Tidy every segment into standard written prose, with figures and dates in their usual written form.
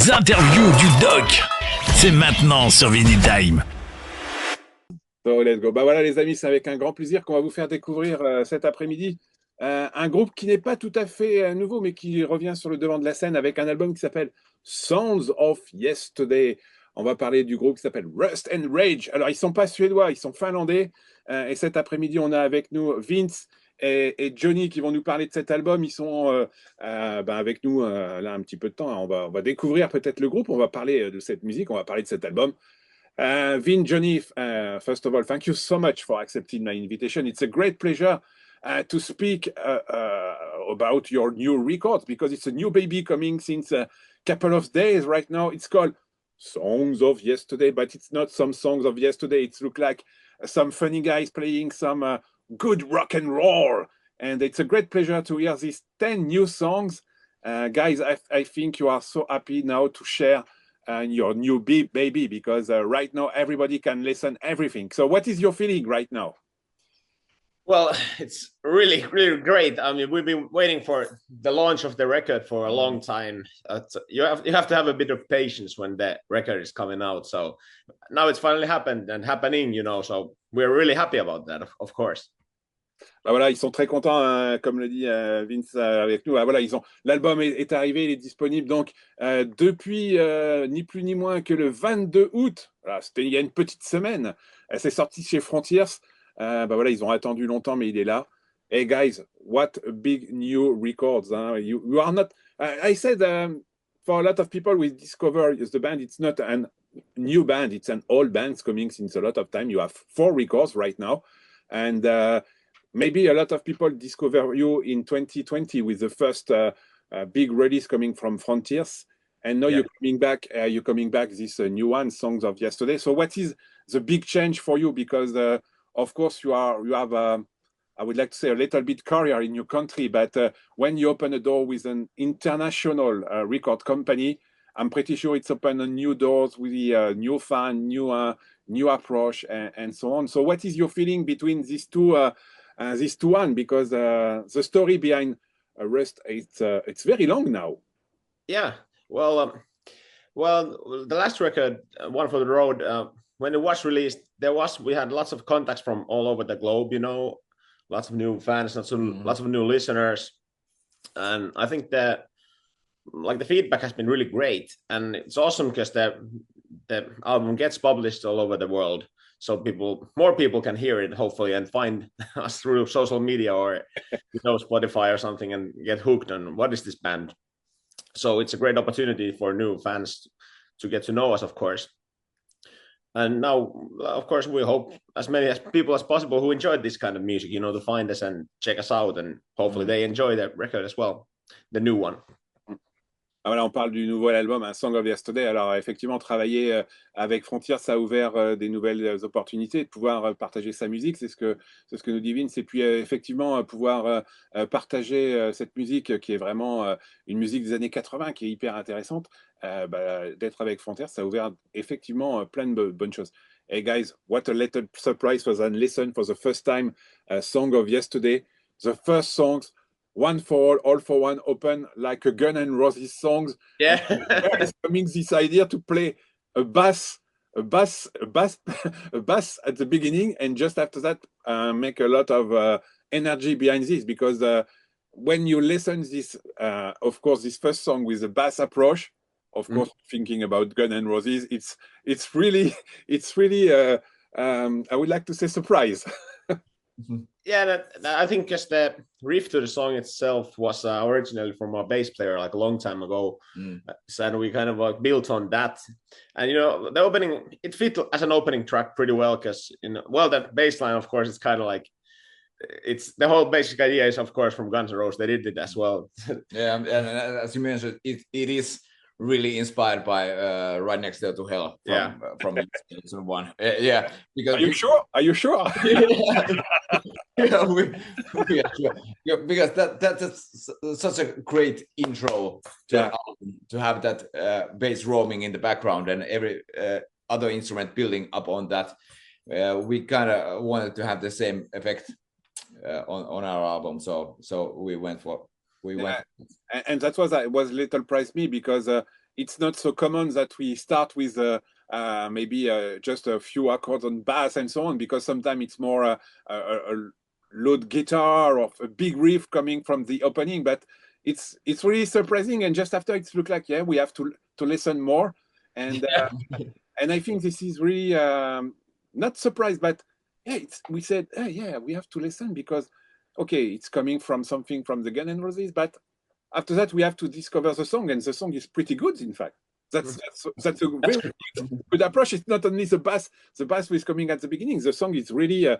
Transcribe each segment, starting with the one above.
Les interviews du doc, c'est maintenant sur Vinyl Time. So, let's go. Bah voilà les amis, c'est avec un grand plaisir qu'on va vous faire découvrir cet après-midi un groupe qui n'est pas tout à fait nouveau, mais qui revient sur le devant de la scène avec un album qui s'appelle Sounds of Yesterday. On va parler du groupe qui s'appelle Rust and Rage. Alors ils sont pas suédois, ils sont finlandais. Et cet après-midi, on a avec nous Vince et Johnny qui vont nous parler de cet album. Ils sont avec nous là un petit peu de temps. On va découvrir peut-être le groupe, on va parler de cette musique, on va parler de cet album. Vin, Johnny, first of all, thank you so much for accepting my invitation. It's a great pleasure to speak about your new record because it's a new baby coming since a couple of days right now. It's called Songs of Yesterday, but it's not some songs of yesterday. It looks like some funny guys playing some good rock and roll. And it's a great pleasure to hear these 10 new songs. Guys, I think you are so happy now to share your new baby because right now everybody can listen everything. So what is your feeling right now? Well, it's really great. I mean, we've been waiting for the launch of the record for a long time. You have to have a bit of patience when the record is coming out. So now it's finally happened and happening, you know. So we're really happy about that, of course. Bah voilà, ils sont très contents, hein, comme le dit Vince avec nous. Ah, voilà, l'album est arrivé, il est disponible donc depuis ni plus ni moins que le 22 août. Voilà, c'était il y a une petite semaine. C'est sorti chez Frontiers. Bah voilà, ils ont attendu longtemps, mais il est là. Hey guys, what a big new records! Hein? You are not. I said for a lot of people, we discover the band. It's not a new band; it's an old band coming since a lot of time. You have 4 records right now, and maybe a lot of people discover you in 2020 with the first big release coming from Frontiers, and now you're coming back. This new one, Songs of Yesterday. So, what is the big change for you? Because of course you have I would like to say a little bit career in your country, but when you open a door with an international record company, I'm pretty sure it's opened new doors with the new fan, new approach, and so on. So, what is your feeling between these two? This one, because the story behind Rust, it's very long now. Yeah, well, the last record, One for the Road, when it was released, we had lots of contacts from all over the globe. You know, lots of new fans, lots of new listeners, and I think that the feedback has been really great, and it's awesome because the album gets published all over the world. So more people can hear it, hopefully, and find us through social media or Spotify or something and get hooked on what is this band. So it's a great opportunity for new fans to get to know us, of course. And now, of course, we hope as many people as possible who enjoyed this kind of music, to find us and check us out, and hopefully they enjoy the record as well, the new one. Ah, voilà, on parle du nouvel album, un Song of Yesterday. Alors effectivement, travailler avec Frontiers, ça a ouvert des nouvelles opportunités de pouvoir partager sa musique. C'est ce que nous dit Vince. Et puis effectivement, pouvoir partager cette musique qui est vraiment une musique des années 80, qui est hyper intéressante. D'être avec Frontiers, ça a ouvert effectivement plein de bonnes choses. Hey guys, what a little surprise for them. Listen for the first time, Song of Yesterday. The first songs. One for all for one, open like a Gun and Roses songs. Yeah, it's coming this idea to play a bass at the beginning, and just after that, make a lot of energy behind this. Because when you listen this, of course, this first song with the bass approach, of course, thinking about Gun and Roses, it's really I would like to say surprise. Yeah, I think just the riff to the song itself was originally from a bass player like a long time ago. So we kind of built on that, and the opening, it fit as an opening track pretty well because that bass line, of course, it's kind of like it's the whole basic idea is, of course, from Guns N' Roses. They did it as well. Yeah, and as you mentioned, it is really inspired by Right Next Door to Hell from season 1. Yeah, because Are you sure? Yeah, we are sure. Yeah, because that's such a great intro to an album, to have that bass roaming in the background and every other instrument building up on that. We kind of wanted to have the same effect on our album, so we went for. And that was little surprised me because it's not so common that we start with maybe just a few accords on bass and so on, because sometimes it's more a loud guitar or a big riff coming from the opening. But it's really surprising, and just after it looked like, yeah, we have to listen more, and and I think this is really not surprised, but yeah, we said, yeah, we have to listen, because okay, it's coming from something from the Guns N' Roses, but after that we have to discover the song, and the song is pretty good. In fact, that's a very good approach. It's not only the bass is coming at the beginning. The song is really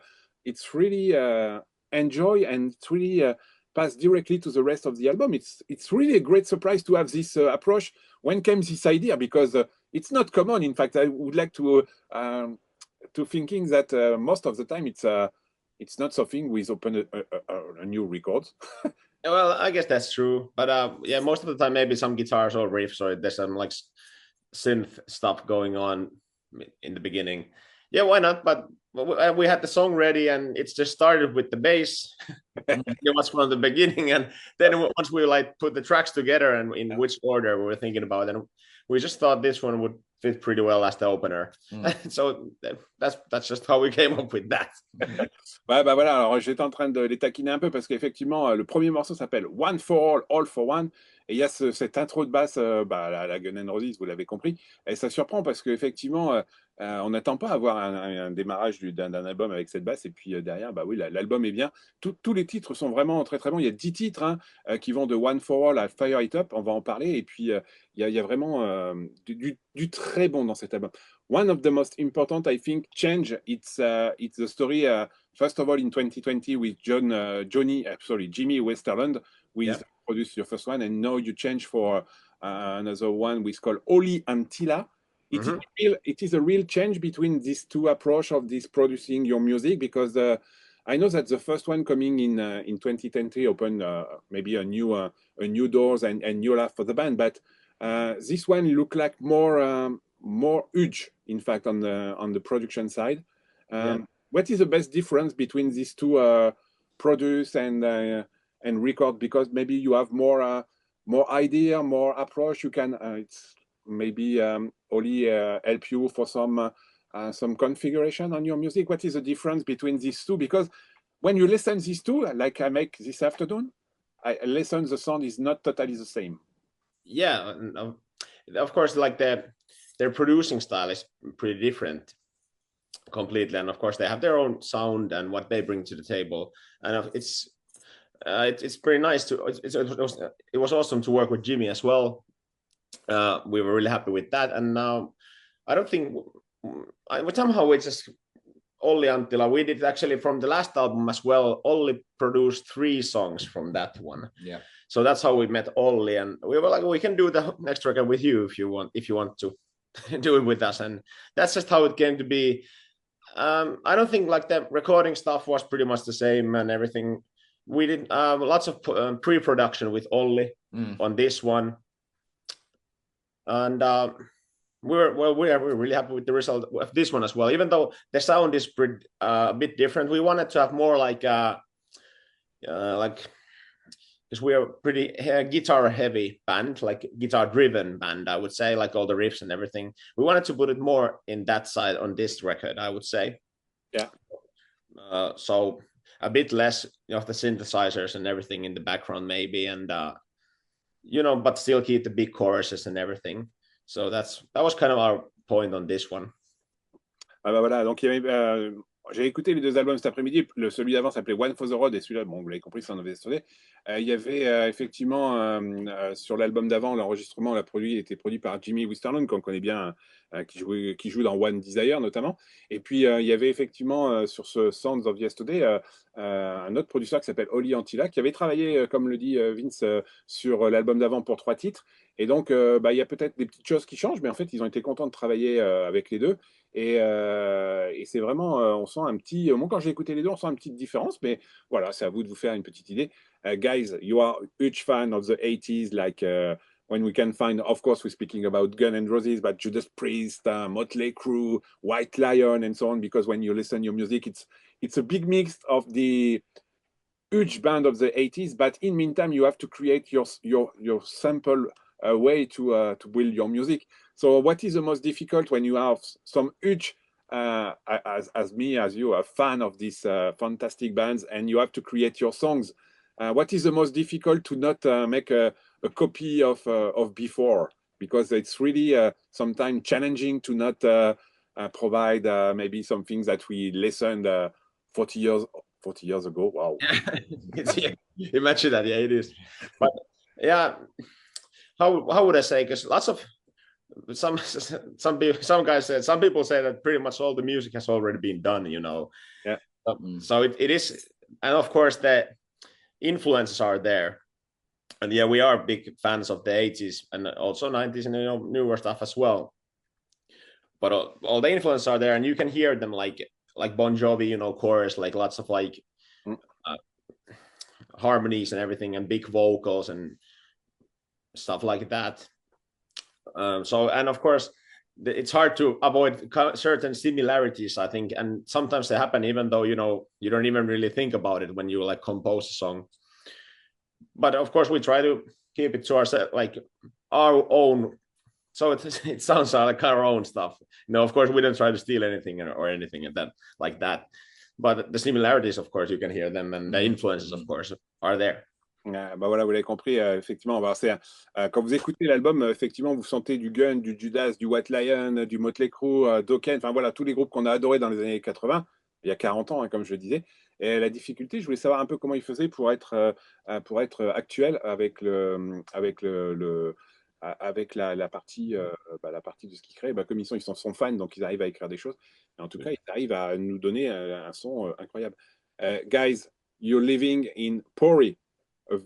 enjoy, and it's really pass directly to the rest of the album. It's really a great surprise to have this approach. When came this idea, because it's not common. In fact, I would like to thinking that most of the time it's not something we open a new record. Well, I guess that's true, but yeah, most of the time maybe some guitars or riffs, or there's some like synth stuff going on in the beginning. Yeah, why not? But we had the song ready, and it's just started with the bass. It was from the beginning, and then once we like put the tracks together and in which order we were thinking about, and we just thought this one would fit pretty well as the opener. So that's just how we came up with that. Ouais, bah voilà, alors j'étais en train de les taquiner un peu, parce qu'effectivement, le premier morceau s'appelle One for All for One, et il y a cette intro de basse, la Guns N' Roses, vous l'avez compris, et ça surprend parce qu'effectivement, on n'attend pas à avoir un démarrage d'un album avec cette basse, et puis derrière, bah oui, l'album est bien. Tous les titres sont vraiment très très bons. Il y a 10 titres qui vont de One for All à Fire It Up, on va en parler, et puis il y a vraiment du très bon dans cet album. One of the most important, I think, change, it's the story, first of all, in 2020 with Jimmy Westerland, with produced your first one, and now you change for another one we call Oli and Tila. It is a real change between these two approach of this producing your music, because I know that the first one coming in 2020 opened maybe a new doors and new life for the band, but this one look like more huge, in fact, on the production side. What is the best difference between these two produce and record? Because maybe you have more idea, more approach. You can it's maybe only help you for some configuration on your music. What is the difference between these two? Because when you listen these two, like I make this afternoon, I listen, the sound is not totally the same. Yeah, of course, like their producing style is pretty different completely, and of course they have their own sound and what they bring to the table, and it's pretty nice to it was awesome to work with Jimmy as well. We were really happy with that, and now I don't think somehow we just Olli Anttila, we did actually from the last album as well. Olli produced 3 songs from that one. Yeah. So that's how we met Olli, and we were like, we can do the next record with you if you want to do it with us, and that's just how it came to be. I don't think like the recording stuff was pretty much the same and everything. We did lots of pre-production with Olli on this one, and we're really happy with the result of this one as well. Even though the sound is pretty, a bit different, we wanted to have more like because we are pretty guitar heavy band, like guitar driven band, I would say, like all the riffs and everything. We wanted to put it more in that side on this record, I would say. Yeah. So a bit less of the synthesizers and everything in the background maybe, and but still keep the big choruses and everything. So that was kind of our point on this one. Ah bah voilà, donc j'ai écouté les 2 albums cet après-midi. Celui d'avant s'appelait One for the Road, et celui-là, bon, vous l'avez compris, c'est en VSD. Il y avait effectivement sur l'album d'avant, l'enregistrement, était produit par Jimmy Westerland, qu'on connaît bien, qui joue dans One Desire notamment. Et puis il y avait effectivement sur ce Sounds of Yesterday un autre producteur qui s'appelle Olli Anttila, qui avait travaillé, comme le dit Vince, sur l'album d'avant pour 3 titres. Et donc il y a peut-être des petites choses qui changent, mais en fait ils ont été contents de travailler avec les deux. Et c'est vraiment, on sent un petit, moi quand j'ai écouté les deux, on sent une petite différence, mais voilà, c'est à vous de vous faire une petite idée. Guys, you are huge fan of the 80s, like when we can find, of course, we're speaking about Guns N' Roses, but Judas Priest, Mötley Crüe, White Lion, and so on, because when you listen your music, it's a big mix of the huge band of the 80s, but in meantime, you have to create your sample way to build your music. So what is the most difficult when you have some huge, as me, as you, a fan of these fantastic bands, and you have to create your songs? What is the most difficult to not make a copy of before? Because it's really sometimes challenging to not provide maybe some things that we listened 40 years ago. Wow. Yeah, imagine that. Yeah, it is. But yeah, how would I say? Because lots of some guys said, some people say that pretty much all the music has already been done. You know. Yeah. So it is, and of course the influences are there. And yeah, we are big fans of the 80s and also 90s and, you know, newer stuff as well. But all the influences are there, and you can hear them like Bon Jovi, you know, chorus, like lots of like harmonies and everything, and big vocals and stuff like that. So, and of course, it's hard to avoid certain similarities, I think, and sometimes they happen even though, you know, you don't even really think about it when you like compose a song. But of course, we try to keep it to ourselves, like our own. So it sounds like our own stuff. You know, of course, we don't try to steal anything or anything like that. But the similarities, of course, you can hear them, and the influences, of course, are there. Bah voilà, vous l'avez compris, effectivement. Quand vous écoutez l'album, effectivement, vous sentez du Gun, du Judas, du White Lion, du Mötley Crüe, d'Oken, enfin voilà, tous les groupes qu'on a adorés dans les années 80, il y a 40 ans, hein, comme je le disais. Et la difficulté, je voulais savoir un peu comment ils faisaient pour être actuel avec la partie de ce qu'ils créent. Bah, comme ils sont fans, donc ils arrivent à écrire des choses. Et en tout cas, ils arrivent à nous donner un son incroyable. Guys, you're living in Pori, a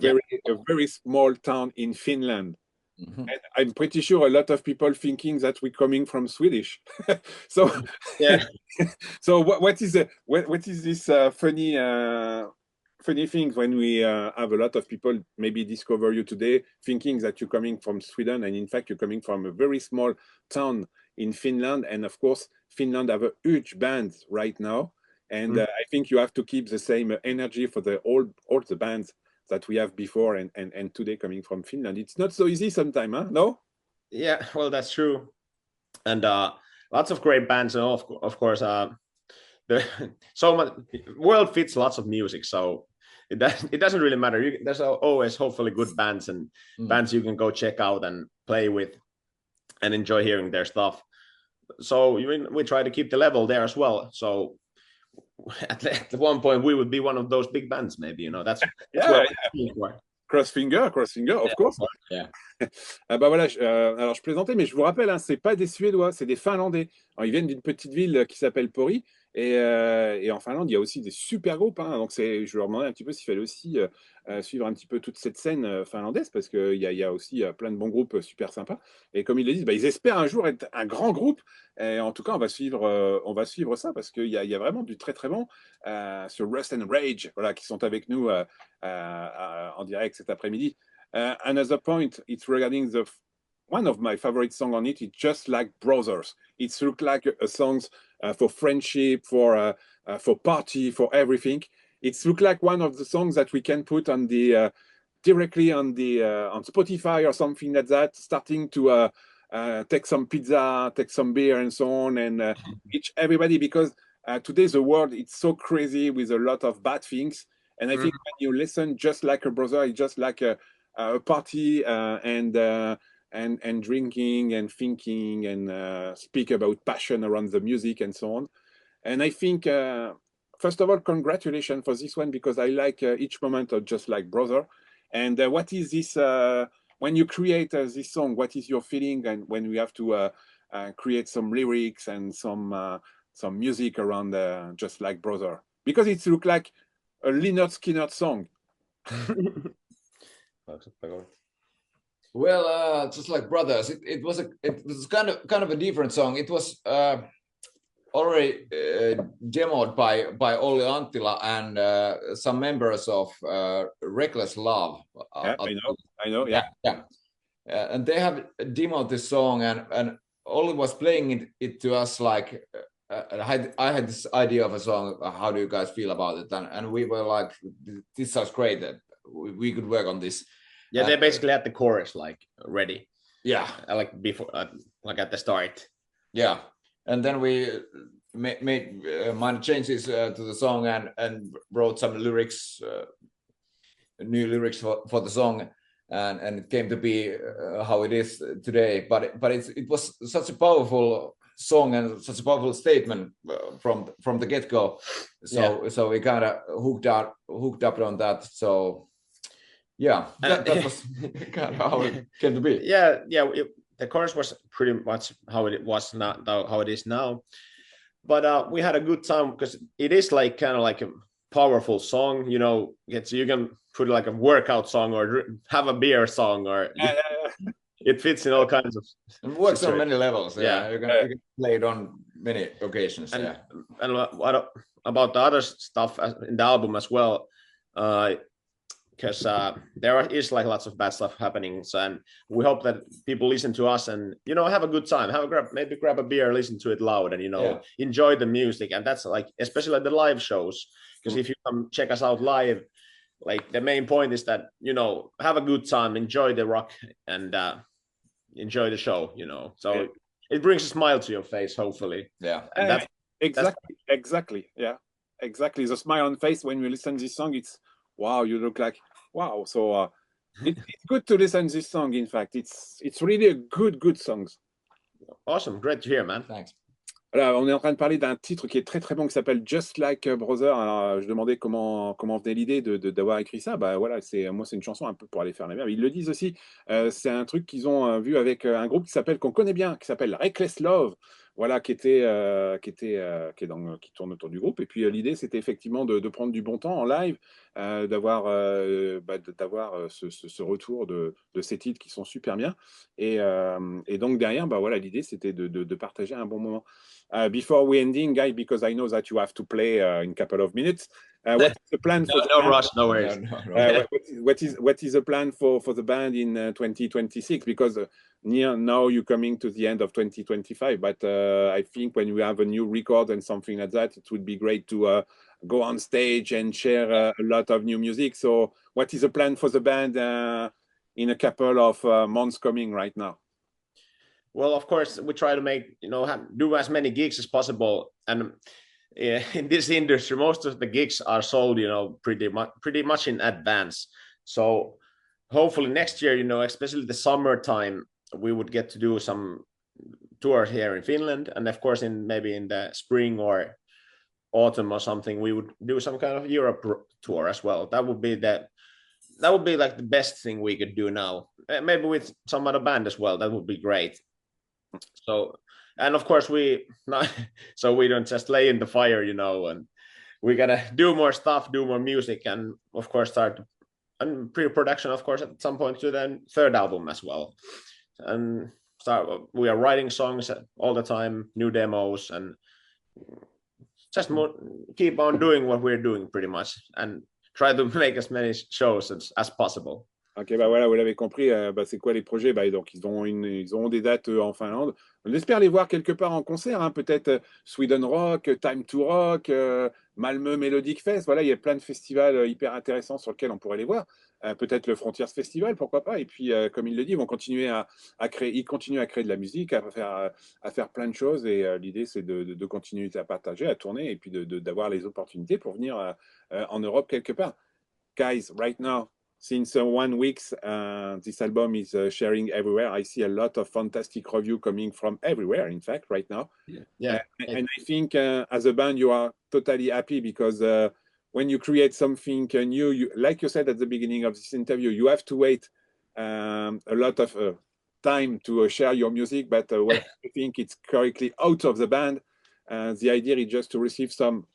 very small town in Finland. And I'm pretty sure a lot of people thinking that we're coming from Swedish. So yeah. So what is this funny thing when we have a lot of people maybe discover you today thinking that you're coming from Sweden, and in fact you're coming from a very small town in Finland. And of course, Finland have a huge band right now, and I think you have to keep the same energy for all the bands that we have before and today coming from Finland. It's not so easy sometimes, huh? No? Yeah, well, that's true. And lots of great bands, and of course, so much world fits lots of music, so it doesn't really matter. There's always hopefully good bands and bands you can go check out and play with and enjoy hearing their stuff. So we try to keep the level there as well. So at one point we would be one of those big bands, maybe, you know. That's Cross finger, of course. Yeah. Bah voilà, alors je plaisantais, mais je vous rappelle, hein, c'est pas des Suédois, c'est des Finlandais. Alors, ils viennent d'une petite ville qui s'appelle Pori, et en Finlande, il y a aussi des super groupes, hein. Donc je leur demandais un petit peu s'il fallait aussi suivre un petit peu toute cette scène finlandaise, parce qu'il y a aussi plein de bons groupes super sympas. Et comme ils le disent, bah, ils espèrent un jour être un grand groupe. Et en tout cas, on va suivre ça, parce qu'il y a vraiment du très très bon sur Rust and Rage, voilà, qui sont avec nous en direct cet après-midi. Another point, it's regarding one of my favorite songs on it. It's Just Like Brothers. It's look like a songs for friendship, for party, for everything. It's look like one of the songs that we can put on the directly on Spotify or something like that, starting to take some pizza, take some beer, and so on, and reach everybody, because today the world, it's so crazy with a lot of bad things. And I think when you listen Just Like a Brother, it's just like a party and drinking and thinking and speak about passion around the music and so on. And I think, first of all, congratulations for this one, because I like each moment of Just Like Brother. And what is this, when you create this song, what is your feeling? And when we have to create some lyrics and some music around Just Like Brother, because it looks like a Lynyrd Skynyrd song. Well, Just Like Brothers, it was kind of a different song. It was already demoed by Olli Anttila and some members of Reckless Love. Yeah, I know. Yeah. And they have demoed this song, and Olli was playing it to us like. I had this idea of a song. How do you guys feel about it? And we were like, this sounds great. That we could work on this. Yeah, they basically had the chorus like ready. Yeah, like before, like at the start. Yeah, and then we made minor changes to the song and wrote some lyrics, new lyrics for the song, and it came to be how it is today. But it was such a powerful song and such a powerful statement from the get-go. So we kind of hooked up on that. So yeah, that was kind of how it came to be. Yeah. The chorus was pretty much how it was now, how it is now. But we had a good time because it is like kind of like a powerful song, you know. You can put like a workout song or have a beer song, or it fits in all kinds of. It works on many levels. Yeah, you can play it on many occasions. And what about the other stuff in the album as well? Because there is like lots of bad stuff happening, so, and we hope that people listen to us and, you know, have a good time, maybe grab a beer, listen to it loud, and, you know, enjoy the music. And that's like, especially like the live shows, because if you come check us out live, like the main point is that, you know, have a good time, enjoy the rock, and enjoy the show, you know. So it brings a smile to your face, hopefully. And exactly. Yeah, exactly. The smile on face when you listen to this song, it's wow, you look like wow. So it's good to listen to this song. In fact, it's really a good song. Awesome, great to hear, man. Thanks. Voilà, on est en train de parler d'un titre qui est très bon qui s'appelle Just Like a Brother. Alors je demandais comment venait l'idée d'avoir écrit ça. Bah voilà, c'est une chanson un peu pour aller faire la mer. Ils le disent aussi. C'est un truc qu'ils ont vu avec un groupe qu'on connaît bien, qui s'appelle Reckless Love. Voilà, qui tourne autour du groupe. Et puis l'idée, c'était effectivement de prendre du bon temps en live, d'avoir ce retour de ces titres qui sont super bien. Et donc derrière, bah voilà, l'idée, c'était de partager un bon moment. Before we ending, guys, because I know that you have to play in a couple of minutes. What is the plan for no rush, no worries. What is the plan for the band in 2026? Because now you're coming to the end of 2025, but I think when we have a new record and something like that, it would be great to go on stage and share a lot of new music. So what is the plan for the band in a couple of months coming right now? Well, of course, we try to make, you know, do as many gigs as possible. And in this industry, most of the gigs are sold, you know, pretty much in advance. So hopefully next year, you know, especially the summertime, we would get to do some tours here in Finland. And of course, maybe in the spring or autumn or something, we would do some kind of Europe tour as well. That would be like the best thing we could do now. Maybe with some other band as well. That would be great. So, and of course so we don't just lay in the fire, you know, and we gotta do more stuff, do more music, and of course start and pre-production, of course, at some point to the third album as well. And we are writing songs all the time, new demos, and just keep on doing what we're doing pretty much, and try to make as many shows as possible. Ok, bah voilà, vous l'avez compris, c'est quoi les projets? Donc ils auront des dates en Finlande. On espère les voir quelque part en concert, hein, peut-être Sweden Rock, Time to Rock, Malmö Melodic Fest. Voilà, il y a plein de festivals hyper intéressants sur lesquels on pourrait les voir. Peut-être le Frontiers Festival, pourquoi pas. Et puis, comme il le dit, ils vont continuer à créer de la musique, à faire plein de choses. Et l'idée, c'est de continuer à partager, à tourner, et puis d'avoir les opportunités pour venir en Europe quelque part. Guys, right now, since 1 week, this album is sharing everywhere. I see a lot of fantastic reviews coming from everywhere, in fact, right now. Yeah. And I think as a band, you are totally happy because when you create something new, like you said at the beginning of this interview, you have to wait a lot of time to share your music. But when you think it's correctly out of the band, the idea is just to receive some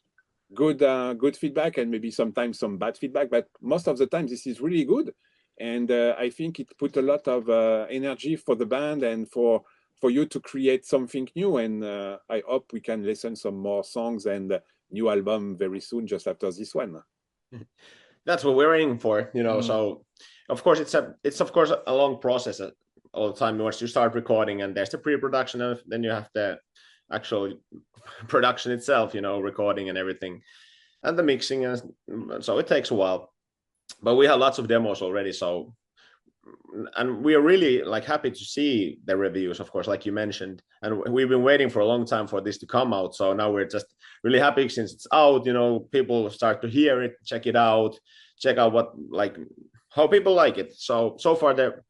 good feedback and maybe sometimes some bad feedback, but most of the time this is really good, and I think it put a lot of energy for the band and for you to create something new, and I hope we can listen some more songs and new album very soon just after this one. That's what we're aiming for, you know. So of course it's of course a long process all the time. Once you start recording, and there's the pre-production, and then you have the actual production itself, you know, recording and everything, and the mixing, and so it takes a while. But we have lots of demos already, so we are really like happy to see the reviews, of course, like you mentioned, and we've been waiting for a long time for this to come out. So now we're just really happy since it's out. You know, people start to hear it, check it out, check out what like how people like it. So far the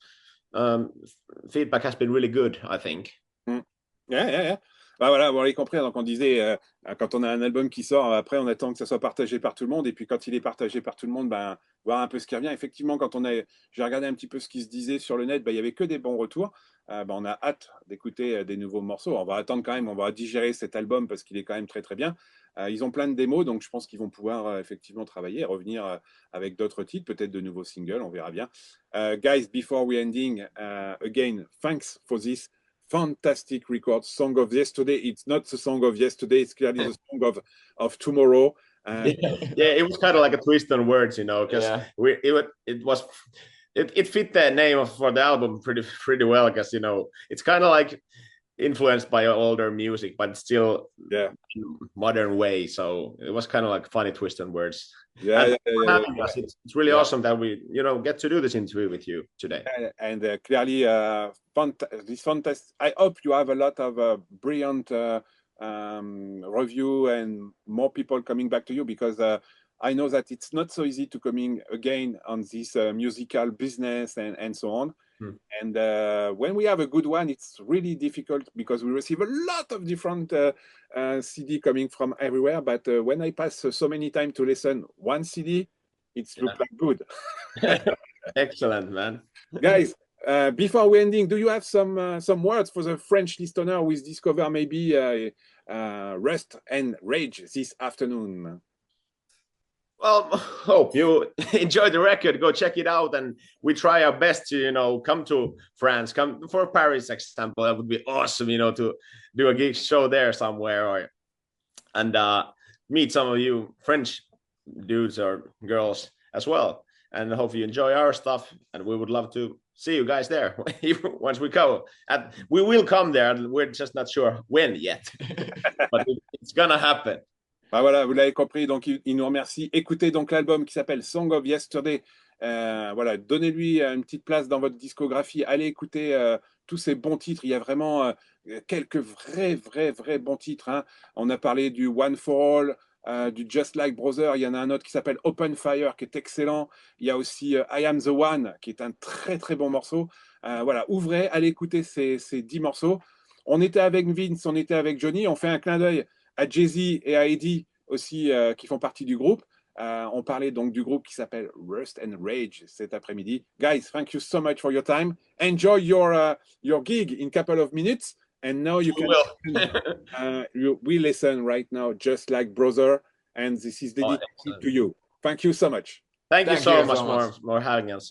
feedback has been really good, I think. Yeah. Bah voilà, vous l'avez compris, donc on disait, quand on a un album qui sort, après on attend que ça soit partagé par tout le monde, et puis quand il est partagé par tout le monde, ben, voir un peu ce qui revient. Effectivement, quand j'ai regardé un petit peu ce qui se disait sur le net, ben, il n'y avait que des bons retours. Ben, on a hâte d'écouter des nouveaux morceaux. On va attendre quand même, on va digérer cet album parce qu'il est quand même très très bien. Ils ont plein de démos, donc je pense qu'ils vont pouvoir effectivement travailler, revenir avec d'autres titres, peut-être de nouveaux singles, on verra bien. Guys, before we ending, again, thanks for this fantastic record, Song of Yesterday. It's not the song of yesterday, it's clearly the song of tomorrow. Yeah, it was kind of like a twist on words, you know, because it fit the name for the album pretty well, because, you know, it's kind of like influenced by older music, but still modern way. So it was kind of like funny twist on words. It's really awesome that we, you know, get to do this interview with you today. And clearly, this fantastic. I hope you have a lot of brilliant review and more people coming back to you, because I know that it's not so easy to coming again on this musical business and so on. And when we have a good one, it's really difficult because we receive a lot of different CD coming from everywhere. But when I pass so many times to listen one CD, it's look like good. Excellent, man. Guys, before we ending, do you have some words for the French listener who is discover maybe Rust and Rage this afternoon? Well, hope you enjoy the record. Go check it out, and we try our best to, you know, come to France, come for Paris, example. That would be awesome, you know, to do a gig show there somewhere, and meet some of you French dudes or girls as well. And hope you enjoy our stuff, and we would love to see you guys there once we go. And we will come there, and we're just not sure when yet, but it's gonna happen. Ben voilà, vous l'avez compris, donc il nous remercie. Écoutez donc l'album qui s'appelle Song of Yesterday. Voilà, donnez-lui une petite place dans votre discographie. Allez écouter tous ces bons titres. Il y a vraiment quelques vrais bons titres. Hein. On a parlé du One for All, du Just Like Brother. Il y en a un autre qui s'appelle Open Fire, qui est excellent. Il y a aussi I Am the One, qui est un très bon morceau. Voilà, ouvrez, allez écouter ces 10 morceaux. On était avec Vince, on était avec Johnny. On fait un clin d'œil à Jay-Z et à Eddie aussi, qui font partie du groupe. On parlait donc du groupe qui s'appelle Rust and Rage cet après-midi. Guys, thank you so much for your time. Enjoy your gig in a couple of minutes. And now you can we listen right now, Just Like Brother, and this is dedicated to you. Thank you so much. Thank you so much for having us.